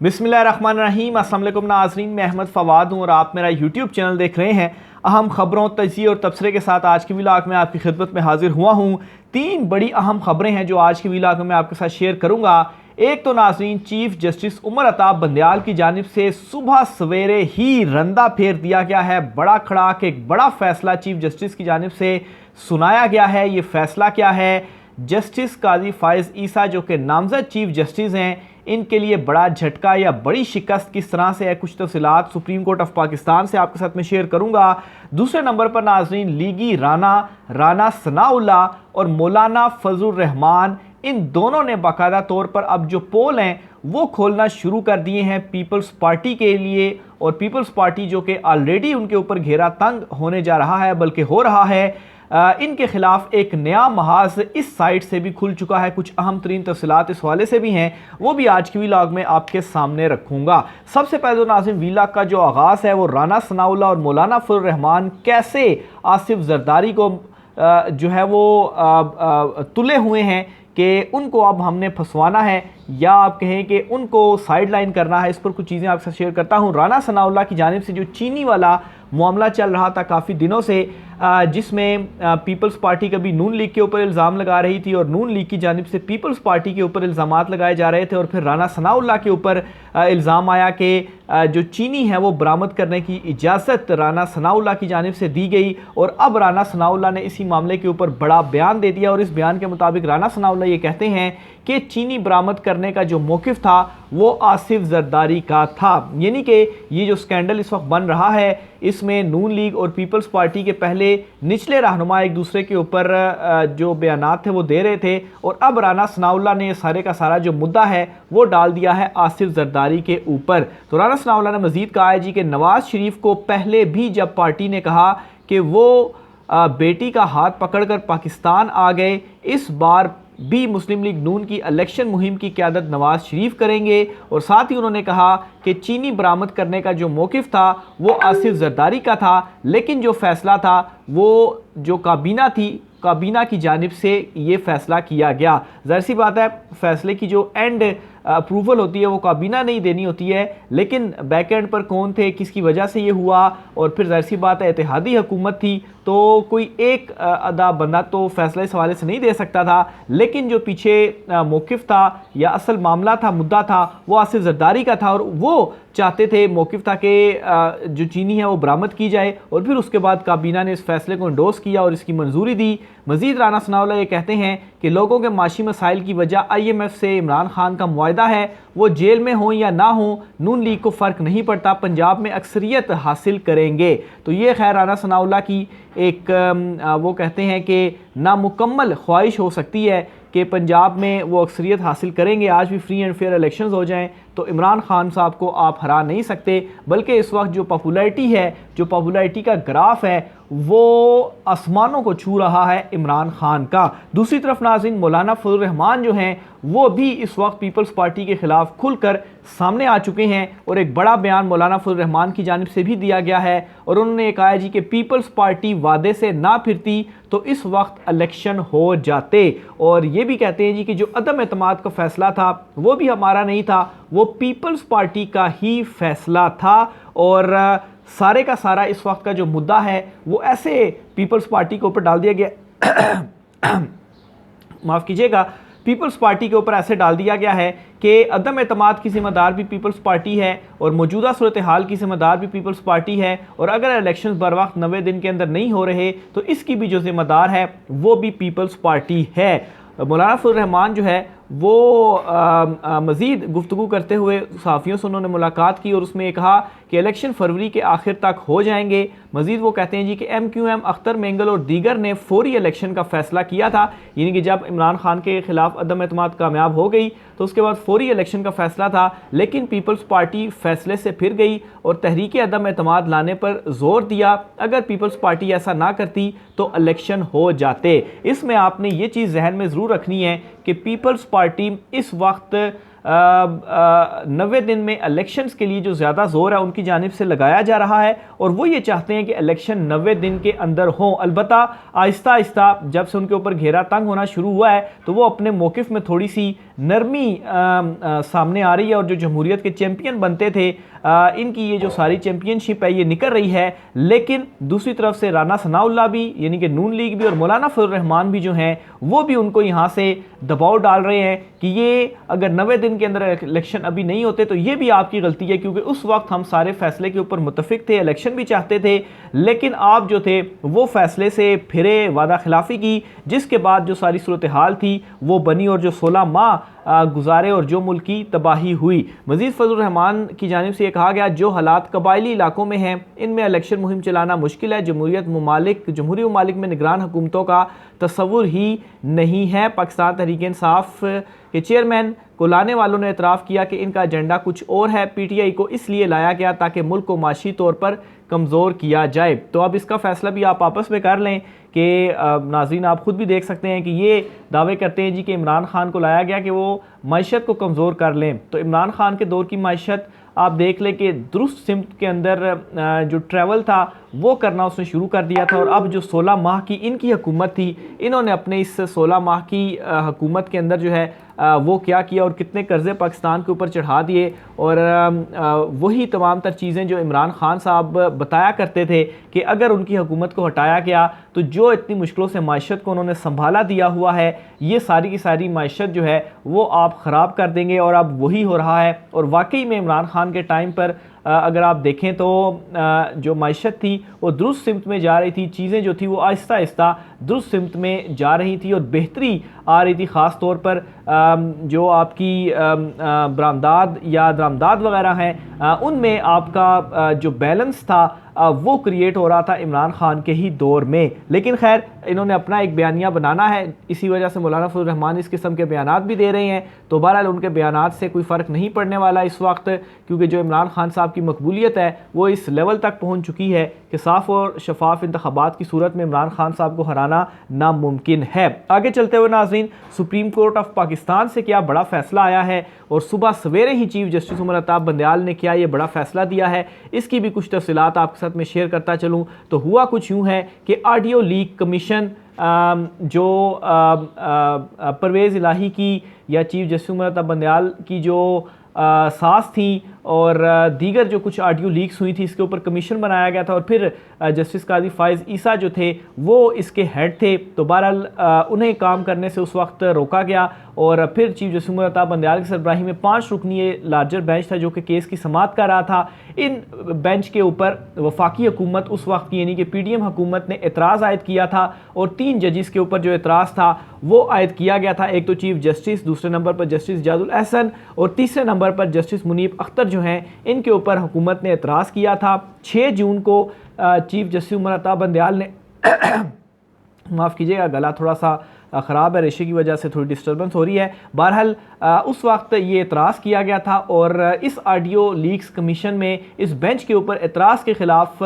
बिस्मिल्लाहिर्रहमानिर्रहीम। अस्सलाम वालेकुम नाज़रीन, मैं अहमद फ़वाद हूँ और आप मेरा यूट्यूब चैनल देख रहे हैं। अहम खबरों, तजिए और तबसरे के साथ आज की व्लॉग में आपकी खिदमत में हाजिर हुआ हूँ। 3 बड़ी अहम खबरें हैं जो आज की व्लॉग में मैं आपके साथ शेयर करूँगा। एक तो नाज़रीन, चीफ जस्टिस उमर अता बंदयाल की जानिब से सुबह सवेरे ही रंदा फेर दिया गया है। बड़ा खड़ाक एक बड़ा फैसला चीफ जस्टिस की जानिब से सुनाया गया है। ये फैसला क्या है? जस्टिस काजी फायज़ ईसा जो कि नामजद चीफ जस्टिस हैं, इनके लिए बड़ा झटका या बड़ी शिकस्त किस तरह से है, कुछ तफसीलात सुप्रीम कोर्ट ऑफ पाकिस्तान से आपके साथ में शेयर करूंगा। दूसरे नंबर पर नाजरीन, लीगी राना सनाउल्लाह और मौलाना फजलुर रहमान, इन दोनों ने बाकायदा तौर पर अब जो पोल हैं वो खोलना शुरू कर दिए हैं पीपल्स पार्टी के लिए। और पीपल्स पार्टी जो कि ऑलरेडी उनके ऊपर घेरा तंग होने जा रहा है, बल्कि हो रहा है, इनके खिलाफ एक नया महाज इस साइड से भी खुल चुका है। कुछ अहम तरीन तफसीलात इस हवाले से भी हैं, वो भी आज की व्लॉग में आपके सामने रखूंगा। सबसे पहले तो नाज़रीन, व्लॉग का जो आगाज़ है वो राना सनाउल्लाह और मौलाना फजलुर रहमान कैसे आसिफ जरदारी को जो है वो तुले हुए हैं कि उनको अब हमने फंसवाना है या आप कहें कि उनको साइडलाइन करना है। इस पर कुछ चीज़ें आपसे शेयर करता हूँ। राना सनाउल्लाह की जानिब से जो चीनी वाला मामला चल रहा था काफ़ी दिनों से, जिसमें पीपल्स पार्टी कभी नून लीग के ऊपर इल्ज़ाम लगा रही थी और नून लीग की जानिब से पीपल्स पार्टी के ऊपर इल्ज़ामात लगाए जा रहे थे, और फिर राना सनाउल्लाह के ऊपर इल्ज़ाम आया कि जो चीनी है वो बरामद करने की इजाज़त राना सनाउल्लाह की जानिब से दी गई। और अब राना सनाउल्लाह ने इसी मामले के ऊपर बड़ा बयान दे दिया और इस बयान के मुताबिक राना सनाउल्लाह ये कहते हैं कि चीनी बरामद करने का जो मौक़िफ़ था वो आसिफ जरदारी का था। यानी कि ये जो स्कैंडल इस वक्त बन रहा है, इसमें नून लीग और पीपल्स पार्टी के पहले निचले रहनुमा एक दूसरे के ऊपर जो बयानात थे वो दे रहे थे, और अब राना सनाउल्लाह ने सारे का सारा जो मुद्दा है वो डाल दिया है आसिफ जरदारी के ऊपर। तो राना सनाउल्लाह ने मजीद कहा है जी कि नवाज शरीफ को पहले भी जब पार्टी ने कहा कि वो बेटी का हाथ पकड़कर पाकिस्तान आ गए, इस बार भी मुस्लिम लीग नून की इलेक्शन मुहिम की क़यादत नवाज शरीफ करेंगे। और साथ ही उन्होंने कहा कि चीनी बरामद करने का जो मौक़िफ़ था वो आसिफ जरदारी का था, लेकिन जो फ़ैसला था वो जो काबीना थी, काबीना की जानिब से ये फ़ैसला किया गया। ज़ाहिर सी बात है, फ़ैसले की जो एंड अप्रूवल होती है वो काबीना नहीं देनी होती है, लेकिन बैक एंड पर कौन थे, किसकी वजह से ये हुआ, और फिर ज़ाहिर सी बात है इत्तेहादी हुकूमत थी तो कोई एक अदा बंदा तो फ़ैसला इस हवाले से नहीं दे सकता था, लेकिन जो पीछे मौक़िफ़ था या असल मामला था, मुद्दा था, वो आसिफ जरदारी का था। और वो चाहते थे, मौक़िफ़ था कि जो चीनी है वो बरामद की जाए, और फिर उसके बाद काबीना ने इस फैसले को इंडोर्स किया और इसकी मंजूरी दी। मज़ीद राना सनाउल्लाह ये कहते हैं कि लोगों के माशी मसाइल की वजह IMF से इमरान खान का मुआहदा है, वो जेल में हों या ना हों नून लीग को फ़र्क नहीं पड़ता, पंजाब में अक्सरियत हासिल करेंगे। तो ये खैर राना सनाउल्लाह की एक वो कहते हैं कि नामुकम्मल ख्वाहिश हो सकती है कि पंजाब में वो अक्सरियत हासिल करेंगे, आज भी फ्री एंड फेयर इलेक्शंस हो जाएं तो इमरान खान साहब को आप हरा नहीं सकते। बल्कि इस वक्त जो पॉपुलैरिटी है, जो पॉपुलैरिटी का ग्राफ है, वो आसमानों को छू रहा है इमरान खान का। दूसरी तरफ नाज़रीन, मौलाना फजलुर रहमान जो हैं वो भी इस वक्त पीपल्स पार्टी के ख़िलाफ़ खुलकर सामने आ चुके हैं, और एक बड़ा बयान मौलाना फजलुर रहमान की जानिब से भी दिया गया है। और उन्होंने कहा है जी कि पीपल्स पार्टी वादे से ना फिरती तो इस वक्त इलेक्शन हो जाते। और ये भी कहते हैं जी कि जो अदम एतमाद का फ़ैसला था वो भी हमारा नहीं था, वो पीपल्स पार्टी का ही फ़ैसला था। और सारे का सारा इस वक्त का जो मुद्दा है वो ऐसे पीपल्स पार्टी के ऊपर डाल दिया गया माफ़ कीजिएगा, पीपल्स पार्टी के ऊपर ऐसे डाल दिया गया है कि अदम एतमाद की ज़िम्मेदार भी पीपल्स पार्टी है और मौजूदा सूरत हाल की ज़िम्मेदार भी पीपल्स पार्टी है। और अगर इलेक्शंस बर वक्त 90 दिन के अंदर नहीं हो रहे तो इसकी भी जो ज़िम्मेदार है वो भी पीपल्स पार्टी है। मौलाना फजलुर रहमान जो है वो मज़ीद गुफ्तगू करते हुए सहाफ़ियों से उन्होंने मुलाकात की और उसमें कहा कि इलेक्शन फरवरी के आखिर तक हो जाएंगे। मज़ीद वो कहते हैं जी कि MQM, अख्तर मेंगल और दीगर ने फौरी इलेक्शन का फ़ैसला किया था, यानी कि जब इमरान खान के ख़िलाफ़ अदम एतमाद कामयाब हो गई तो उसके बाद फौरी इलेक्शन का फ़ैसला था, लेकिन पीपल्स पार्टी फ़ैसले से फिर गई और तहरीक अदम एतमाद लाने पर ज़ोर दिया। अगर पीपल्स पार्टी ऐसा ना करती तो इलेक्शन हो जाते। इसमें आपने ये चीज़ जहन में ज़रूर रखनी है कि पीपल्स पार्टी इस वक्त 90 दिन में इलेक्शंस के लिए जो ज़्यादा ज़ोर है उनकी जानिब से लगाया जा रहा है, और वो ये चाहते हैं कि इलेक्शन 90 दिन के अंदर हों। अलबत्ता आहिस्ता आहिस्ता जब से उनके ऊपर घेरा तंग होना शुरू हुआ है तो वो अपने मौक़िफ़ में थोड़ी सी नरमी सामने आ रही है और जो जमहूरियत के चैम्पियन बनते थे इनकी ये जो सारी चैम्पियनशिप है ये निकल रही है। लेकिन दूसरी तरफ से राना सनाउल्लाह भी यानी कि नून लीग भी और मौलाना फजल रहमान भी जो हैं वो भी उनको यहाँ से दबाव डाल रहे हैं कि ये अगर 90 दिन के अंदर इलेक्शन अभी नहीं होते तो ये भी आपकी गलती है, क्योंकि उस वक्त हम सारे फैसले के ऊपर मुतफिक थे, इलेक्शन भी चाहते थे, लेकिन आप जो थे वो फैसले से फिरे, वादा खिलाफी की, जिसके बाद जो सारी सूरत हाल थी वो बनी और जो 16 माह गुजारे और जो मुल्क की तबाही हुई। मजीद फजल रहमान की जानिब से कहा गया जो हालात कबायली इलाकों में हैं इनमें इलेक्शन मुहिम चलाना मुश्किल है, जमहूरी ममालिक में निगरान हुकूमतों का तस्वुर ही नहीं है। पाकिस्तान तहरीक इंसाफ के चेयरमैन को लाने वालों ने एतराफ़ किया कि इनका एजेंडा कुछ और है, PTI को इसलिए लाया गया ताकि मुल्क को माशी तौर पर कमज़ोर किया जाए। तो अब इसका फ़ैसला भी आप आपस में कर लें कि नाज़रीन आप ख़ुद भी देख सकते हैं कि ये दावे करते हैं जी कि इमरान खान को लाया गया कि वो मईशत को कमज़ोर कर लें। तो इमरान खान के दौर की मईशत आप देख लें कि दुरुस्त सिमत के अंदर जो ट्रैवल था वो करना उसने शुरू कर दिया था। और अब जो 16 माह की इनकी हुकूमत थी, इन्होंने अपने इस 16 माह की हुकूमत के अंदर जो है वो क्या किया और कितने कर्ज़े पाकिस्तान के ऊपर चढ़ा दिए। और वही तमाम तर चीज़ें जो इमरान खान साहब बताया करते थे कि अगर उनकी हुकूमत को हटाया गया तो जो इतनी मुश्किलों से माशत को उन्होंने संभाला दिया हुआ है ये सारी की सारी माशत जो है वो आप ख़राब कर देंगे। और अब वही हो रहा है। और वाकई में इमरान खान के टाइम पर अगर आप देखें तो जो माशत थी वो दुरुस्त सिमत में जा रही थी, चीज़ें जो थी वो आहिस्ता आहिस्ता दुरुस्त सिमत में जा रही थी और बेहतरी आ रही थी। ख़ास तौर पर जो आपकी बरामदाद या दरामदाद वगैरह हैं उनमें आपका जो बैलेंस था वो क्रिएट हो रहा था इमरान खान के ही दौर में। लेकिन खैर इन्होंने अपना एक बयानिया बनाना है, इसी वजह से मौलाना फजल रहमान इस किस्म के बयानात भी दे रहे हैं। तो बहरहाल उनके बयानात से कोई फ़र्क नहीं पड़ने वाला इस वक्त, क्योंकि जो इमरान खान साहब की मकबूलियत है वो इस लेवल तक पहुँच चुकी है कि साफ़ और शफाफ इंतखाबात की सूरत में इमरान खान साहब को हराना नामुमकिन है। आगे चलते हुए नाज़रीन, सुप्रीम कोर्ट ऑफ पाकिस्तान से क्या बड़ा फ़ैसला आया है और सुबह सवेरे ही चीफ जस्टिस उमर अताब बंदयाल ने क्या ये बड़ा फ़ैसला दिया है, इसकी भी कुछ तफसीलात आपके साथ में शेयर करता चलूँ। तो हुआ कुछ यूँ है कि ऑडियो लीक कमीशन जो परवेज़ इलाही की या चीफ जस्टिस उमर अताब बंदयाल की जो सास थी और दीगर जो कुछ ऑडियो लीक्स हुई थी इसके ऊपर कमीशन बनाया गया था और फिर जस्टिस काजी फ़ाइज़ ईसा जो थे वो इसके हेड थे। तो बहरहाल उन्हें काम करने से उस वक्त रोका गया और फिर चीफ जस्टिस उमर अताब बंदयाल की सरबराही में 5 रुकनी लार्जर बेंच था जो कि केस की समाअत कर रहा था। इन बेंच के ऊपर वफाकी हुकूमत उस वक्त की यानी कि PDM हुकूमत ने एतराज़ आयद किया था और 3 जजिस के ऊपर जो एतराज़ था वो आयद किया गया था। एक तो चीफ जस्टिस, दूसरे नंबर पर जस्टिस इजाजुल एहसन और तीसरे नंबर पर जस्टिस मुनीब अख्तर जो हैं इनके ऊपर हुकूमत ने एतराज़ किया था। 6 जून को चीफ जस्टिस उमर अताब बंदयाल ने माफ़ कीजिएगा गला थोड़ा सा ख़राब है, रेशे की वजह से थोड़ी डिस्टर्बेंस हो रही है। बहरहाल उस वक्त ये एतराज़ किया गया था और इस ऑडियो लीक्स कमीशन में इस बेंच के ऊपर एतराज़ के ख़िलाफ़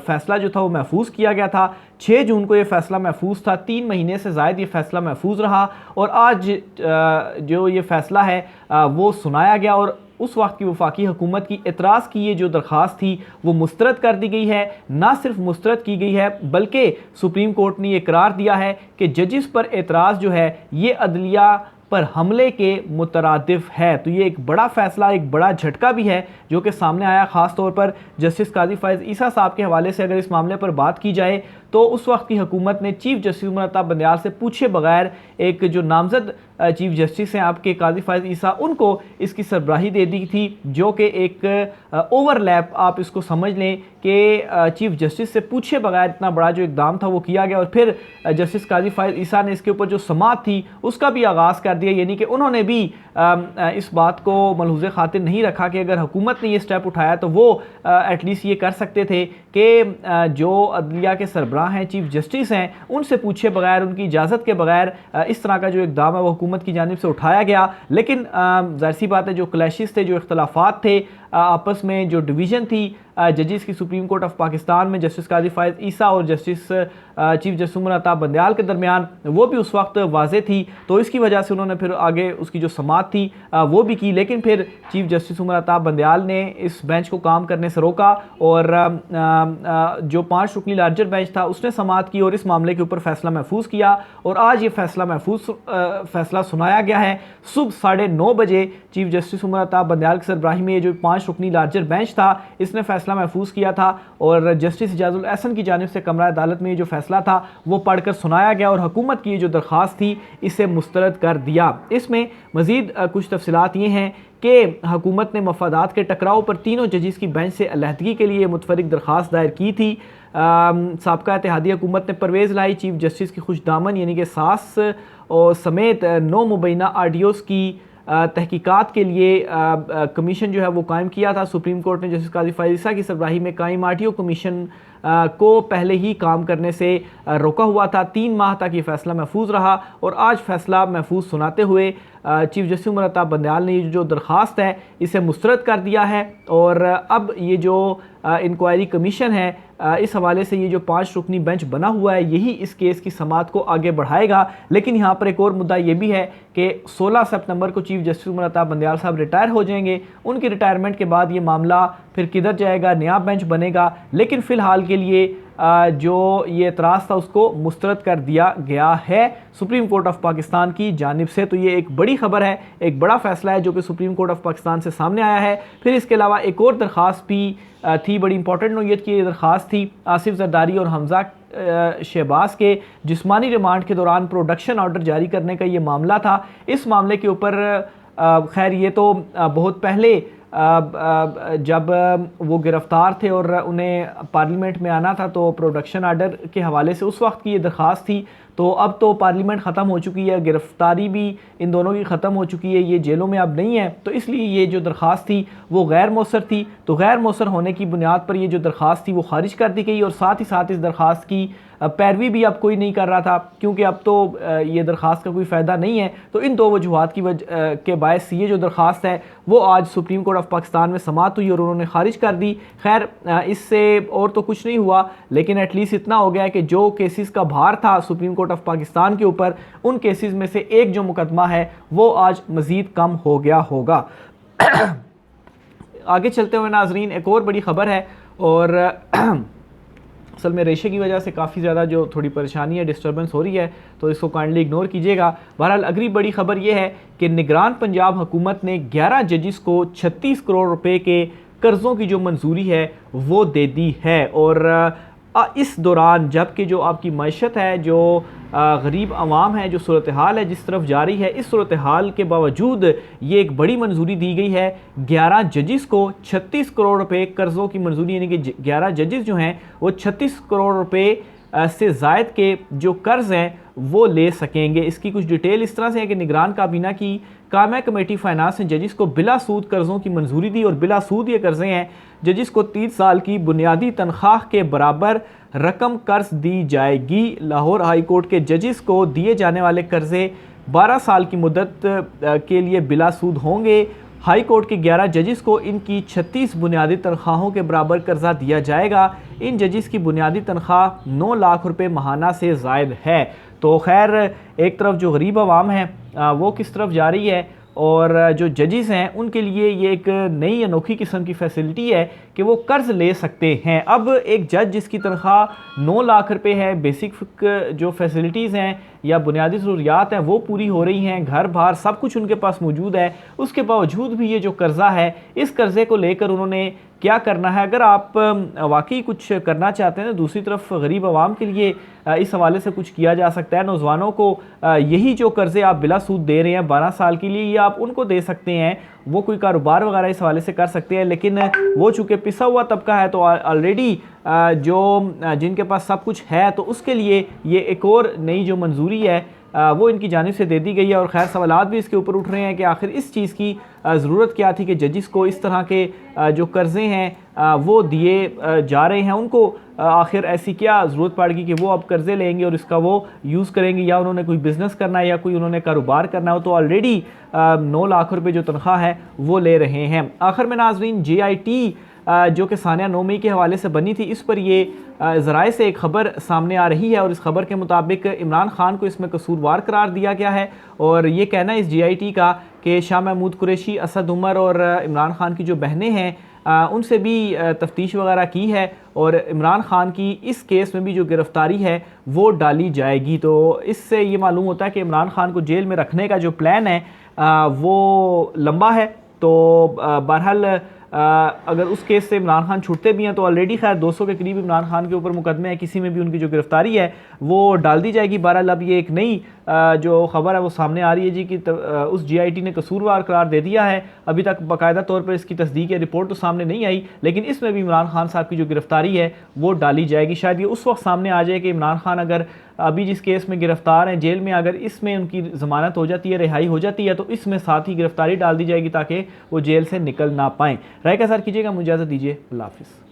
फ़ैसला जो था वो महफूज किया गया था। 6 जून को ये फ़ैसला महफूज था, 3 महीने से ज़ायद ये फ़ैसला महफूज रहा और आज जो ये फ़ैसला है वो सुनाया गया और उस वक्त की वफाकी हुकूमत की एतराज़ की ये जो दरख्वास्त थी वो मुस्तरद कर दी गई है। ना सिर्फ मुस्तरद की गई है बल्कि सुप्रीम कोर्ट ने ये करार दिया है कि जजिस पर एतराज़ जो है ये अदलिया पर हमले के मुतरादिफ है। तो ये एक बड़ा फ़ैसला, एक बड़ा झटका भी है जो कि सामने आया। ख़ास तौर पर जस्टिस काजी फ़ाइज़ ईसा साहब के हवाले से अगर इस मामले पर बात की जाए तो उस वक्त की हुकूमत ने चीफ जस्टिस उमर अताब बंदयाल से पूछे बगैर एक जो नामजद चीफ जस्टिस हैं आपके काजी फ़ाइज़ ईसा उनको इसकी सरबराही दे दी थी, जो कि एक ओवरलैप आप इसको समझ लें कि चीफ जस्टिस से पूछे बगैर इतना बड़ा जो इकदाम था वो किया गया। और फिर जस्टिस काजी फ़ाइज़ ईसा ने इसके ऊपर जो समाअत थी उसका भी आगाज़ कर दिया, यानी कि उन्होंने भी इस बात को मलहूज़े खातिर नहीं रखा कि अगर हुकूमत ने ये स्टेप उठाया तो वो एटलीस्ट ये कर सकते थे कि जो अदलिया के सरबराह हैं, चीफ जस्टिस हैं, उनसे पूछे बगैर, उनकी इजाज़त के बगैर इस तरह का जो इक़दाम है वो हुकूमत की जानिब से उठाया गया। लेकिन ज़ाहिर सी बात है जो क्लैशेस थे, जो इख्तलाफात थे आपस में, जो डिवीज़न थी जजेस की सुप्रीम कोर्ट ऑफ पाकिस्तान में जस्टिस काजी फायज ईसा और justice chief justice Umar Ata Bandial के दरमियान, वो भी उस वक्त वाज़े थी, तो इसकी वजह से उन्होंने फिर आगे उसकी जो समाअत थी वो भी की। लेकिन फिर चीफ जस्टिस उमर अता बंदयाल ने इस बेंच को काम करने से रोका और जो 5 रुकनी लार्जर बेंच था उसने समाअत की और इस मामले के ऊपर फैसला महफूज किया। और आज ये फैसला सुनाया गया है सुबह 9:30 बजे। चीफ जस्टिस उमर अता बंदयाल की सरबराही में ये जो 5 रुकनी लार्जर बेंच था इसने फैसला महफूज किया था और जस्टिस इजाजुल एहसन की जानिब से कमरा अदालत में ये जो फैसला था वो पढ़कर सुनाया गया और हुकूमत की ये जो दरख्वास्त थी इसे मुस्तरद कर दिया। इसमें मज़ीद कुछ तफसीलात ये हैं कि हुकूमत ने मफादात के टकराव पर तीनों जजेस की बेंच से अलहदगी के लिए मुतफरिक दरख्वास्त दायर की थी। साबका इत्तेहादी हुकूमत ने परवेज़ लाई चीफ जस्टिस की खुशदामन यानी कि सास और समेत 9 मुबैना आडियोज़ की तहकीकात के लिए कमीशन जो है वो कायम किया था। सुप्रीम कोर्ट ने जस्टिस काजी फायज ईसा की सरबराही में कायम आडियो कमीशन को पहले ही काम करने से रोका हुआ था। 3 माह तक ये फैसला महफूज रहा और आज फैसला महफूज सुनाते हुए चीफ जस्टिस उमर अता बंदयाल ने जो दरख्वास्त है इसे मुस्तरद कर दिया है और अब ये जो इंक्वायरी कमीशन है इस हवाले से ये जो 5 रुकनी बेंच बना हुआ है यही इस केस की समाअत को आगे बढ़ाएगा। लेकिन यहाँ पर एक और मुद्दा ये भी है कि 16 सितंबर को चीफ जस्टिस उमर अता बंदयाल साहब रिटायर हो जाएंगे। उनके रिटायरमेंट के बाद ये मामला फिर किधर जाएगा, नया बेंच बनेगा। लेकिन फ़िलहाल के लिए जो ये एतराज़ था उसको मुस्तरद कर दिया गया है सुप्रीम कोर्ट ऑफ पाकिस्तान की जानिब से। तो ये एक बड़ी खबर है, एक बड़ा फैसला है जो कि सुप्रीम कोर्ट ऑफ पाकिस्तान से सामने आया है। फिर इसके अलावा एक और दरख्वास्त भी थी, बड़ी इंपॉर्टेंट नोयत की दरख्वास्त थी आसिफ जरदारी और हमजा शहबाज के जिस्मानी रिमांड के दौरान प्रोडक्शन ऑर्डर जारी करने का ये मामला था। इस मामले के ऊपर खैर ये तो बहुत पहले जब वो गिरफ़्तार थे और उन्हें पार्लियामेंट में आना था तो प्रोडक्शन आर्डर के हवाले से उस वक्त की ये दरख्वास्त थी। तो अब तो पार्लियामेंट ख़त्म हो चुकी है, गिरफ़्तारी भी इन दोनों की ख़त्म हो चुकी है, ये जेलों में अब नहीं है, तो इसलिए ये जो दरख्वास्त थी वो गैर मौसर थी। तो गैर मौसर होने की बुनियाद पर ये जो दरख्वास्त थी वो खारिज कर दी गई और साथ ही साथ इस दरख्वास्त की पैरवी भी अब कोई नहीं कर रहा था क्योंकि अब तो ये दरख्वास्त का कोई फ़ायदा नहीं है। तो इन 2 वजूहात की के बायस ये जो दरख्वास्त है वो आज सुप्रीम कोर्ट ऑफ पाकिस्तान में समाअत हुई और उन्होंने खारिज कर दी। खैर इससे और तो कुछ नहीं हुआ, लेकिन एटलीस्ट इतना हो गया है कि जो केसेस का भार था सुप्रीम कोर्ट ऑफ पाकिस्तान के ऊपर, उन केसेस में से एक जो मुकदमा है वो आज मज़ीद कम हो गया होगा। आगे चलते हुए नाजरीन एक और बड़ी ख़बर है और असल में रेशे की वजह से काफ़ी ज़्यादा जो थोड़ी परेशानी है, डिस्टर्बेंस हो रही है, तो इसको काइंडली इग्नोर कीजिएगा। बहरहाल अगली बड़ी ख़बर यह है कि निगरान पंजाब हुकूमत ने 11 जजेस को 36 करोड़ रुपए के कर्ज़ों की जो मंजूरी है वो दे दी है। और इस दौरान जबकि जो आपकी मईशत है, जो गरीब आवाम है, जो सूरत हाल है जिस तरफ जारी है, इस सूरत हाल के बावजूद ये एक बड़ी मंजूरी दी गई है। 11 जजेस को 36 करोड़ रुपए कर्ज़ों की मंजूरी, यानी कि 11 जजेस जो हैं वो 36 करोड़ रुपए से ज़ायद के जो कर्ज़ हैं वो ले सकेंगे। इसकी कुछ डिटेल इस तरह से है कि निगरान काबीना की कायमा कमेटी फाइनेंस ने जजेस को बिला सूद कर्ज़ों की मंजूरी दी और बिला सूद ये कर्ज़े हैं। जजेस को 30 साल की बुनियादी तनख्वाह के बराबर रकम कर्ज दी जाएगी। लाहौर हाई कोर्ट के जजेस को दिए जाने वाले कर्ज़े 12 साल की मुद्दत के लिए बिला सूद होंगे। हाई कोर्ट के 11 जजेस को इनकी 36 बुनियादी तनख्वाहों के बराबर कर्जा दिया जाएगा। इन जजेस की बुनियादी तनख्वाह 9 लाख रुपए माहाना से ज़ायद है। तो खैर एक तरफ जो गरीब आवाम है वो किस तरफ जा रही है और जो जजेस हैं उनके लिए ये एक नई अनोखी किस्म की फैसिलिटी है कि वो कर्ज़ ले सकते हैं। अब एक जज जिसकी तनख्वाह 9 लाख रुपए है, बेसिक जो फैसिलिटीज़ हैं या बुनियादी ज़रूरियात हैं वो पूरी हो रही हैं, घर बार सब कुछ उनके पास मौजूद है, उसके बावजूद भी ये जो कर्ज़ा है, इस कर्ज़े को लेकर उन्होंने क्या करना है। अगर आप वाकई कुछ करना चाहते हैं तो दूसरी तरफ गरीब आवाम के लिए इस हवाले से कुछ किया जा सकता है। नौजवानों को यही जो कर्ज़े आप बिला सूद दे रहे हैं 12 साल के लिए, ये आप उनको दे सकते हैं, वो कोई कारोबार वगैरह इस हवाले से कर सकते हैं। लेकिन वो चूँकि पिसा हुआ तबका है तो ऑलरेडी जो जिनके पास सब कुछ है तो उसके लिए ये एक और नई जो मंजूरी है वो इनकी जानिब से दे दी गई है। और खैर सवालात भी इसके ऊपर उठ रहे हैं कि आखिर इस चीज़ की ज़रूरत क्या थी कि जजेस को इस तरह के जो कर्ज़े हैं वो दिए जा रहे हैं, उनको आखिर ऐसी क्या ज़रूरत पड़ गई कि वो अब कर्ज़े लेंगे और इसका वो यूज़ करेंगे, या उन्होंने कोई बिज़नेस करना है या कोई उन्होंने कारोबार करना हो। तो ऑलरेडी 9 लाख रुपए जो तनख्वाह है वो ले रहे हैं। आखिर में नाज़रीन JIT जो कि सानिया 9 मई के हवाले से बनी थी, इस पर ये ज़राए से एक ख़बर सामने आ रही है और इस खबर के मुताबिक इमरान खान को इसमें कसूरवार करार दिया गया है। और ये कहना है इस GIT का कि शाह महमूद कुरैशी, असद उमर और इमरान खान की जो बहनें हैं उनसे भी तफ्तीश वगैरह की है और इमरान खान की इस केस में भी जो गिरफ़्तारी है वो डाली जाएगी। तो इससे ये मालूम होता है कि इमरान खान को जेल में रखने का जो प्लान है वो लंबा है। तो बहरहाल अगर उस केस से इमरान खान छूटते भी हैं तो ऑलरेडी खैर 200 के करीब इमरान खान के ऊपर मुकदमे हैं, किसी में भी उनकी जो गिरफ्तारी है वो डाल दी जाएगी। बहरहाल अब ये एक नई जो खबर है वो सामने आ रही है जी कि उस GIT ने कसूरवार करार दे दिया है। अभी तक बाकायदा तौर पर इसकी तस्दीक या रिपोर्ट तो सामने नहीं आई, लेकिन इसमें भी इमरान खान साहब की जो गिरफ्तारी है वो डाली जाएगी। शायद ये उस वक्त सामने आ जाए कि इमरान खान अगर अभी जिस केस में गिरफ्तार हैं जेल में, अगर इसमें उनकी ज़मानत हो जाती है, रिहाई हो जाती है, तो इसमें साथ ही गिरफ्तारी डाल दी जाएगी ताकि वो जेल से निकल ना पाएँ। राय का साथ कीजिएगा, मुझे इजाज़त दीजिए, अल्लाह हाफ़िज़।